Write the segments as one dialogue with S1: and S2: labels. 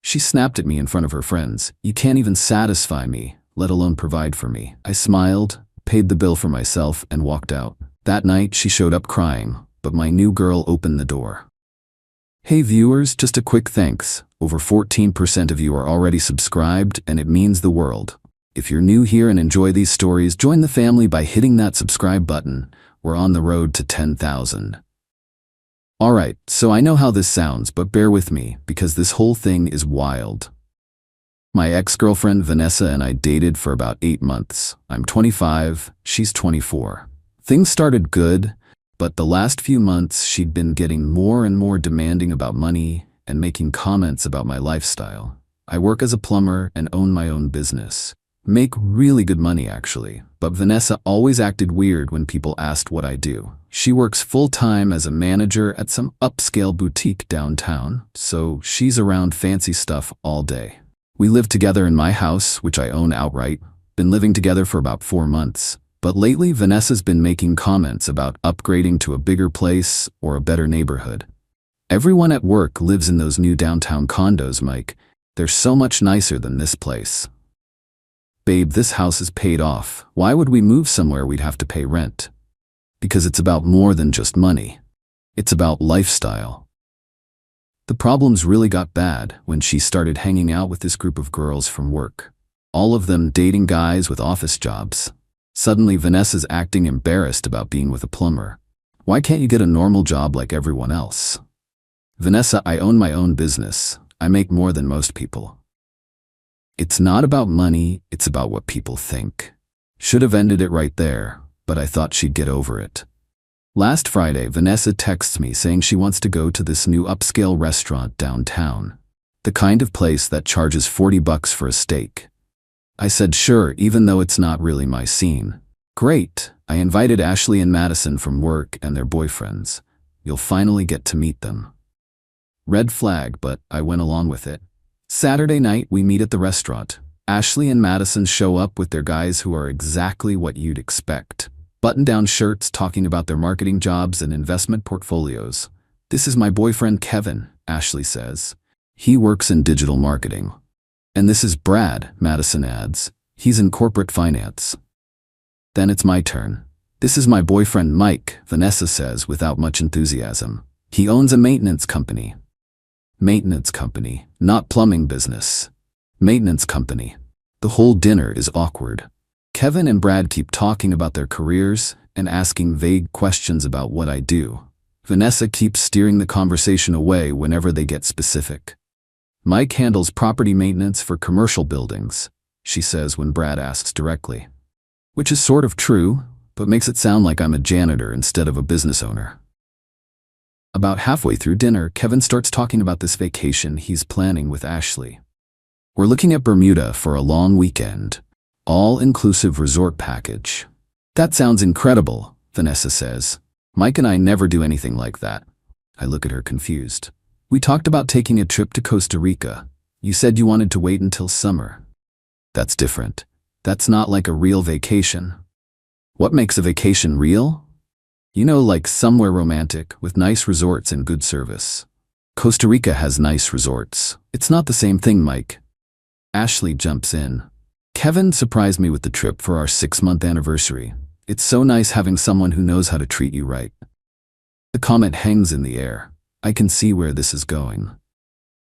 S1: She snapped at me in front of her friends. "You can't even satisfy me, let alone provide for me." I smiled, paid the bill for myself, and walked out. That night, she showed up crying, but my new girl opened the door. Hey viewers, just a quick thanks. Over 14% of you are already subscribed, and it means the world. If you're new here and enjoy these stories, join the family by hitting that subscribe button. We're on the road to 10,000. Alright, so I know how this sounds, but bear with me, because this whole thing is wild. My ex-girlfriend Vanessa and I dated for about 8 months. I'm 25, she's 24. Things started good, but the last few months she'd been getting more and more demanding about money and making comments about my lifestyle. I work as a plumber and own my own business. Make really good money actually, but Vanessa always acted weird when people asked what I do. She works full-time as a manager at some upscale boutique downtown, so she's around fancy stuff all day. We live together in my house, which I own outright. Been living together for about 4 months. But lately, Vanessa's been making comments about upgrading to a bigger place or a better neighborhood. Everyone at work lives in those new downtown condos, Mike. They're so much nicer than this place. Babe, this house is paid off. Why would we move somewhere we'd have to pay rent? Because it's about more than just money. It's about lifestyle. The problems really got bad when she started hanging out with this group of girls from work. All of them dating guys with office jobs. Suddenly, Vanessa's acting embarrassed about being with a plumber. Why can't you get a normal job like everyone else? Vanessa, I own my own business. I make more than most people. It's not about money, it's about what people think. Should have ended it right there, but I thought she'd get over it. Last Friday, Vanessa texts me saying she wants to go to this new upscale restaurant downtown. The kind of place that charges $40 for a steak. I said sure, even though it's not really my scene. Great, I invited Ashley and Madison from work and their boyfriends. You'll finally get to meet them. Red flag, but I went along with it. Saturday night, we meet at the restaurant. Ashley and Madison show up with their guys who are exactly what you'd expect. Button-down shirts talking about their marketing jobs and investment portfolios. "This is my boyfriend Kevin," Ashley says. "He works in digital marketing." "And this is Brad," Madison adds. "He's in corporate finance." Then it's my turn. "This is my boyfriend Mike," Vanessa says without much enthusiasm. "He owns a maintenance company." Maintenance company, not plumbing business. Maintenance company. The whole dinner is awkward. Kevin and Brad keep talking about their careers and asking vague questions about what I do. Vanessa keeps steering the conversation away whenever they get specific. "Mike handles property maintenance for commercial buildings," she says when Brad asks directly. Which is sort of true, but makes it sound like I'm a janitor instead of a business owner. About halfway through dinner, Kevin starts talking about this vacation he's planning with Ashley. "We're looking at Bermuda for a long weekend. All-inclusive resort package." "That sounds incredible," Vanessa says. "Mike and I never do anything like that." I look at her confused. "We talked about taking a trip to Costa Rica. You said you wanted to wait until summer." "That's different. That's not like a real vacation." "What makes a vacation real?" "You know, like somewhere romantic, with nice resorts and good service." "Costa Rica has nice resorts. It's not the same thing, Mike." Ashley jumps in. "Kevin surprised me with the trip for our 6-month anniversary. It's so nice having someone who knows how to treat you right." The comment hangs in the air. I can see where this is going.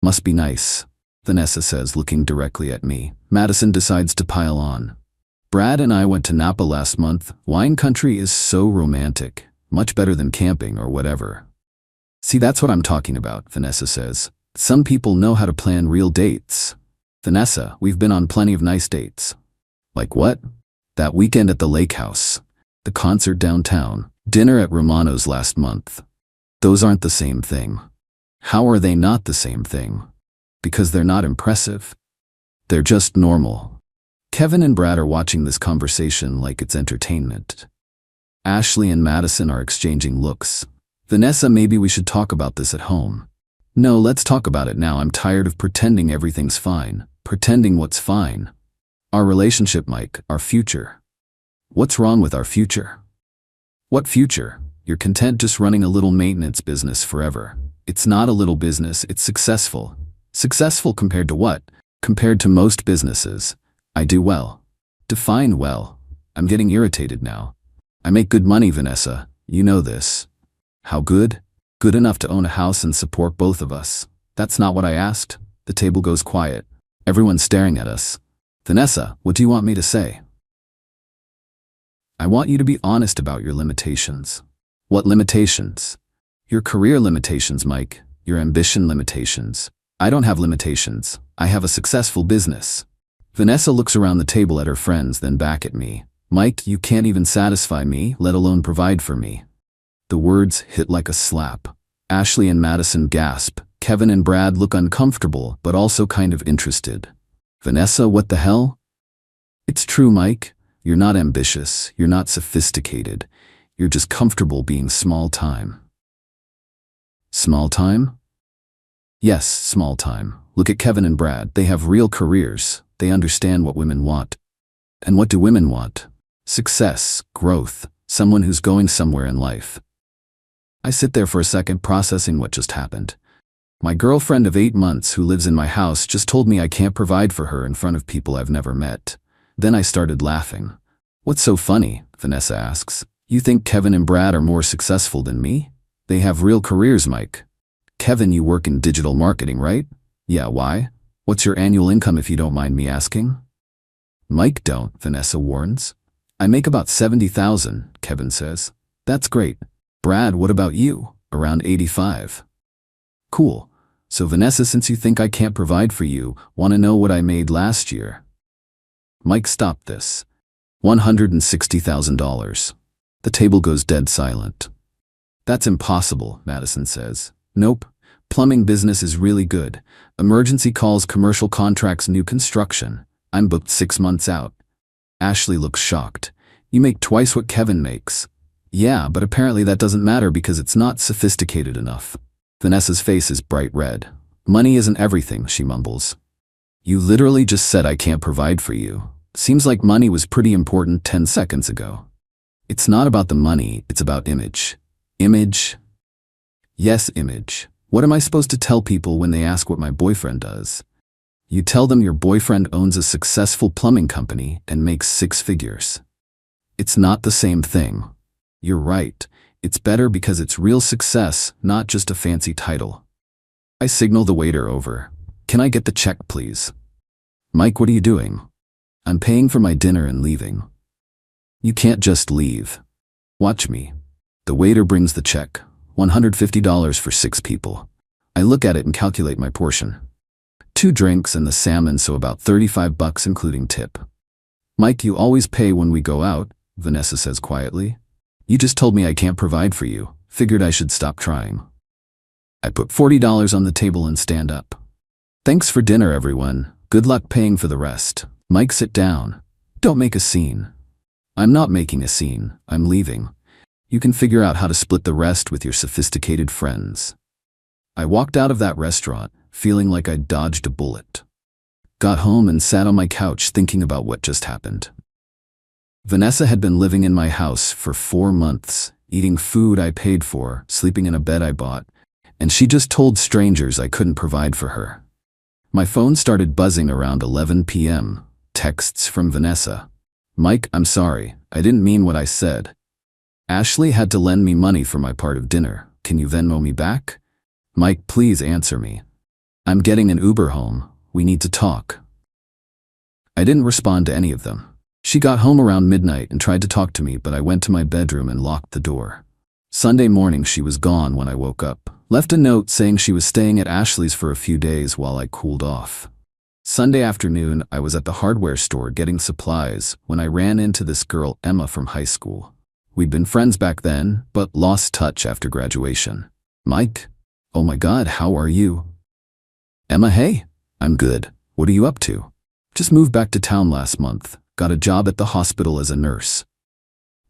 S1: "Must be nice," Vanessa says, looking directly at me. Madison decides to pile on. "Brad and I went to Napa last month. Wine country is so romantic. Much better than camping or whatever." "See, that's what I'm talking about," Vanessa says. "Some people know how to plan real dates." "Vanessa, we've been on plenty of nice dates." "Like what?" "That weekend at the lake house. The concert downtown. Dinner at Romano's last month." Those aren't the same thing. How are they not the same thing? Because they're not impressive. They're just normal. Kevin and Brad are watching this conversation like it's entertainment. Ashley and Madison are exchanging looks. "Vanessa, maybe we should talk about this at home." "No, let's talk about it now. I'm tired of pretending everything's fine. Pretending what's fine? Our relationship, Mike, our future." "What's wrong with our future?" "What future? You're content just running a little maintenance business forever." "It's not a little business, it's successful. Successful compared to what? Compared to most businesses. I do well. Define well. I'm getting irritated now. I make good money, Vanessa. You know this. How good? Good enough to own a house and support both of us. That's not what I asked. The table goes quiet. Everyone's staring at us. Vanessa, what do you want me to say? I want you to be honest about your limitations. What limitations? Your career limitations, Mike. Your ambition limitations. I don't have limitations. I have a successful business. Vanessa looks around the table at her friends, then back at me. Mike, you can't even satisfy me, let alone provide for me. The words hit like a slap. Ashley and Madison gasp. Kevin and Brad look uncomfortable, but also kind of interested. Vanessa, what the hell? It's true, Mike. You're not ambitious. You're not sophisticated. You're just comfortable being small time. Small time? Yes, small time. Look at Kevin and Brad. They have real careers. They understand what women want. And what do women want? Success, growth, someone who's going somewhere in life. I sit there for a second processing what just happened. My girlfriend of 8 months who lives in my house just told me I can't provide for her in front of people I've never met. Then I started laughing. What's so funny? Vanessa asks. You think Kevin and Brad are more successful than me? They have real careers, Mike. Kevin, you work in digital marketing, right? Yeah, why? What's your annual income if you don't mind me asking? Mike, don't, Vanessa warns. I make about $70,000, Kevin says. That's great. Brad, what about you? Around 85. Cool. So Vanessa, since you think I can't provide for you, want to know what I made last year? Mike, stop this. $160,000. The table goes dead silent. That's impossible, Madison says. Nope. Plumbing business is really good. Emergency calls, commercial contracts, new construction. I'm booked 6 months out. Ashley looks shocked. You make twice what Kevin makes. Yeah, but apparently that doesn't matter because it's not sophisticated enough. Vanessa's face is bright red. Money isn't everything, she mumbles. You literally just said I can't provide for you. Seems like money was pretty important 10 seconds ago. It's not about the money, it's about image. Image? Yes, image. What am I supposed to tell people when they ask what my boyfriend does? You tell them your boyfriend owns a successful plumbing company and makes 6 figures. It's not the same thing. You're right. It's better because it's real success, not just a fancy title. I signal the waiter over. Can I get the check, please? Mike, what are you doing? I'm paying for my dinner and leaving. You can't just leave. Watch me. The waiter brings the check. $150 for 6 people. I look at it and calculate my portion. 2 drinks and the salmon, so about $35 including tip. Mike, you always pay when we go out, Vanessa says quietly. You just told me I can't provide for you. Figured I should stop trying. I put $40 on the table and stand up. Thanks for dinner, everyone. Good luck paying for the rest. Mike, sit down. Don't make a scene. I'm not making a scene. I'm leaving. You can figure out how to split the rest with your sophisticated friends. I walked out of that restaurant, feeling like I'd dodged a bullet. Got home and sat on my couch thinking about what just happened. Vanessa had been living in my house for 4 months, eating food I paid for, sleeping in a bed I bought, and she just told strangers I couldn't provide for her. My phone started buzzing around 11 p.m. Texts from Vanessa. Mike, I'm sorry. I didn't mean what I said. Ashley had to lend me money for my part of dinner. Can you Venmo me back? Mike, please answer me. I'm getting an Uber home. We need to talk. I didn't respond to any of them. She got home around midnight and tried to talk to me, but I went to my bedroom and locked the door. Sunday morning she was gone when I woke up. Left a note saying she was staying at Ashley's for a few days while I cooled off. Sunday afternoon I was at the hardware store getting supplies when I ran into this girl Emma from high school. We'd been friends back then, but lost touch after graduation. Mike? Oh my God, how are you? Emma, hey. I'm good. What are you up to? Just moved back to town last month. Got a job at the hospital as a nurse.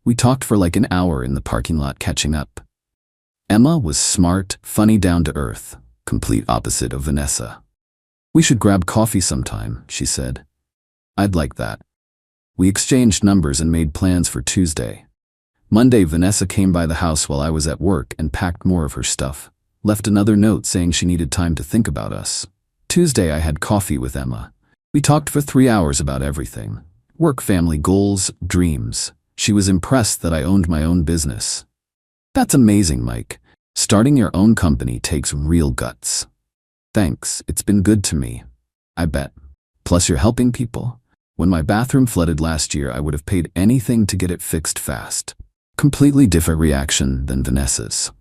S1: We talked for like an hour in the parking lot catching up. Emma was smart, funny, down to earth, complete opposite of Vanessa. We should grab coffee sometime, she said. I'd like that. We exchanged numbers and made plans for Tuesday. Monday, Vanessa came by the house while I was at work and packed more of her stuff. Left another note saying she needed time to think about us. Tuesday, I had coffee with Emma. We talked for 3 hours about everything. Work, family, goals, dreams. She was impressed that I owned my own business. That's amazing, Mike. Starting your own company takes real guts. Thanks, it's been good to me. I bet. Plus you're helping people. When my bathroom flooded last year, I would have paid anything to get it fixed fast. Completely different reaction than Vanessa's.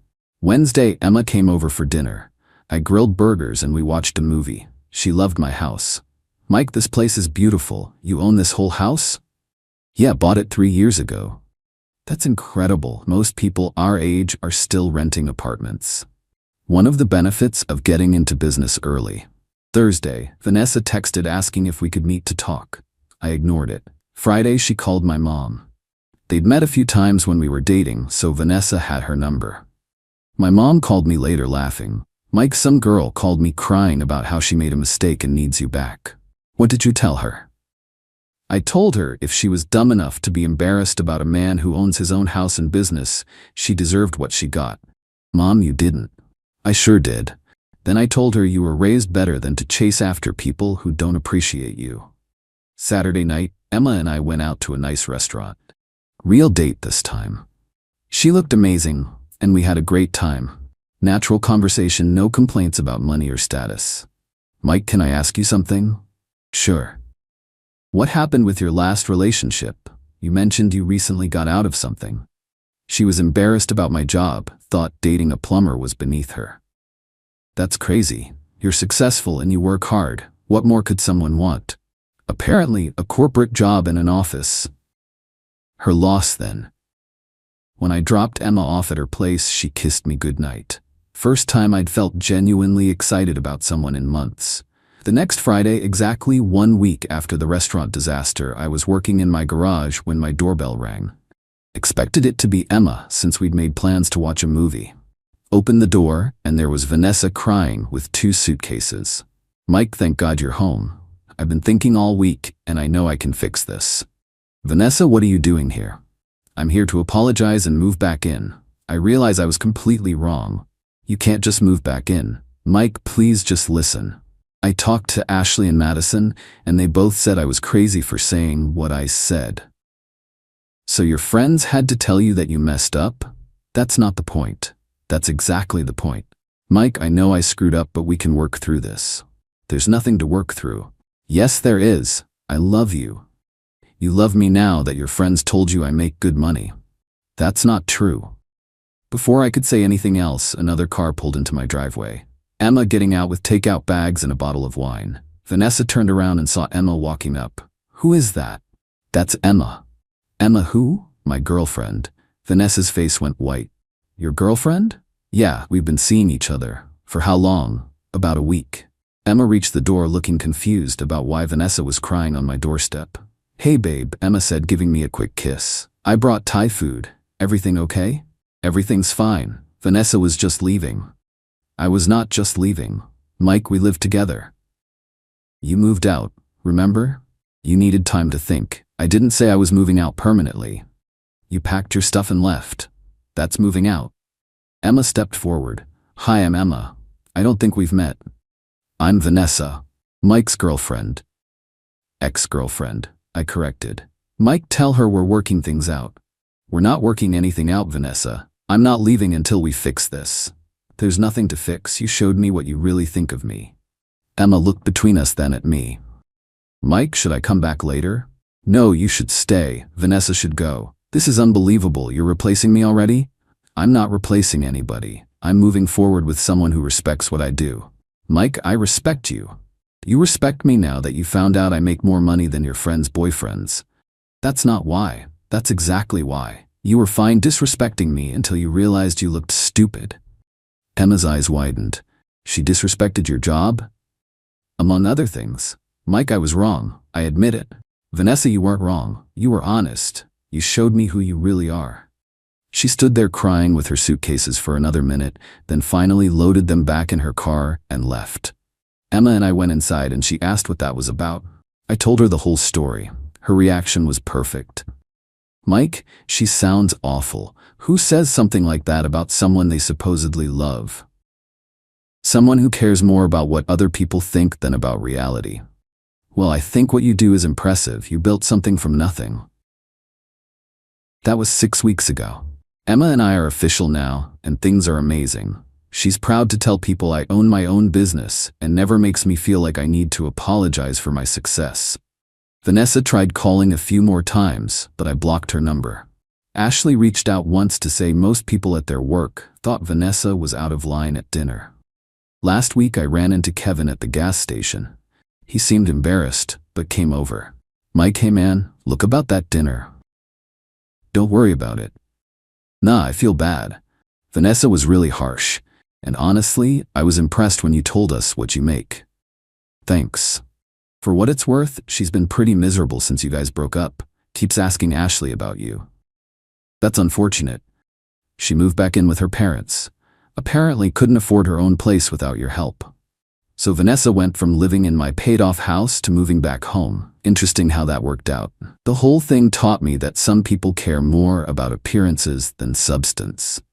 S1: Wednesday, Emma came over for dinner. I grilled burgers and we watched a movie. She loved my house. Mike, this place is beautiful. You own this whole house? Yeah, bought it 3 years ago. That's incredible. Most people our age are still renting apartments. One of the benefits of getting into business early. Thursday, Vanessa texted asking if we could meet to talk. I ignored it. Friday, she called my mom. They'd met a few times when we were dating, so Vanessa had her number. My mom called me later laughing. Mike, some girl called me crying about how she made a mistake and needs you back. What did you tell her? I told her if she was dumb enough to be embarrassed about a man who owns his own house and business, she deserved what she got. Mom, you didn't. I sure did. Then I told her you were raised better than to chase after people who don't appreciate you. Saturday night, Emma and I went out to a nice restaurant. Real date this time. She looked amazing, and we had a great time. Natural conversation, no complaints about money or status. Mike, can I ask you something? Sure. What happened with your last relationship? You mentioned you recently got out of something. She was embarrassed about my job, thought dating a plumber was beneath her. That's crazy. You're successful and you work hard. What more could someone want? Apparently, a corporate job in an office. Her loss then. When I dropped Emma off at her place, she kissed me goodnight. First time I'd felt genuinely excited about someone in months. The next Friday, exactly 1 week after the restaurant disaster, I was working in my garage when my doorbell rang. Expected it to be Emma since we'd made plans to watch a movie. Opened the door, and there was Vanessa crying with 2 suitcases. Mike, thank God you're home. I've been thinking all week, and I know I can fix this. Vanessa, what are you doing here? I'm here to apologize and move back in. I realize I was completely wrong. You can't just move back in. Mike, please just listen. I talked to Ashley and Madison, and they both said I was crazy for saying what I said. So your friends had to tell you that you messed up? That's not the point. That's exactly the point. Mike, I know I screwed up, but we can work through this. There's nothing to work through. Yes, there is. I love you. You love me now that your friends told you I make good money. That's not true. Before I could say anything else, another car pulled into my driveway. Emma getting out with takeout bags and a bottle of wine. Vanessa turned around and saw Emma walking up. Who is that? That's Emma. Emma who? My girlfriend. Vanessa's face went white. Your girlfriend? Yeah, we've been seeing each other. For how long? About a week. Emma reached the door looking confused about why Vanessa was crying on my doorstep. Hey babe, Emma said, giving me a quick kiss. I brought Thai food. Everything okay? Everything's fine. Vanessa was just leaving. I was not just leaving. Mike, we lived together. You moved out, remember? You needed time to think. I didn't say I was moving out permanently. You packed your stuff and left. That's moving out. Emma stepped forward. Hi, I'm Emma. I don't think we've met. I'm Vanessa, Mike's girlfriend. Ex-girlfriend, I corrected. Mike, tell her we're working things out. We're not working anything out, Vanessa. I'm not leaving until we fix this. There's nothing to fix. You showed me what you really think of me. Emma looked between us, then at me. Mike, should I come back later? No, you should stay. Vanessa should go. This is unbelievable. You're replacing me already? I'm not replacing anybody. I'm moving forward with someone who respects what I do. Mike, I respect you. You respect me now that you found out I make more money than your friends' boyfriends. That's not why. That's exactly why. You were fine disrespecting me until you realized you looked stupid. Emma's eyes widened. She disrespected your job? Among other things. Mike, I was wrong. I admit it. Vanessa, you weren't wrong. You were honest. You showed me who you really are. She stood there crying with her suitcases for another minute, then finally loaded them back in her car and left. Emma and I went inside and she asked what that was about. I told her the whole story. Her reaction was perfect. Mike, she sounds awful. Who says something like that about someone they supposedly love? Someone who cares more about what other people think than about reality. Well, I think what you do is impressive. You built something from nothing. That was 6 weeks ago. Emma and I are official now, and things are amazing. She's proud to tell people I own my own business and never makes me feel like I need to apologize for my success. Vanessa tried calling a few more times, but I blocked her number. Ashley reached out once to say most people at their work thought Vanessa was out of line at dinner. Last week I ran into Kevin at the gas station. He seemed embarrassed, but came over. Mike, hey man, look about that dinner. Don't worry about it. Nah, I feel bad. Vanessa was really harsh, and honestly, I was impressed when you told us what you make. Thanks. For what it's worth, she's been pretty miserable since you guys broke up. Keeps asking Ashley about you. That's unfortunate. She moved back in with her parents. Apparently couldn't afford her own place without your help. So Vanessa went from living in my paid-off house to moving back home. Interesting how that worked out. The whole thing taught me that some people care more about appearances than substance.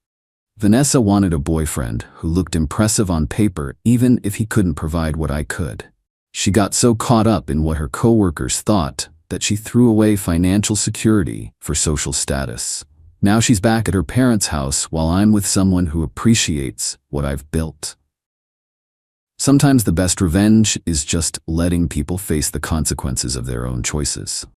S1: Vanessa wanted a boyfriend who looked impressive on paper even if he couldn't provide what I could. She got so caught up in what her coworkers thought that she threw away financial security for social status. Now she's back at her parents' house while I'm with someone who appreciates what I've built. Sometimes the best revenge is just letting people face the consequences of their own choices.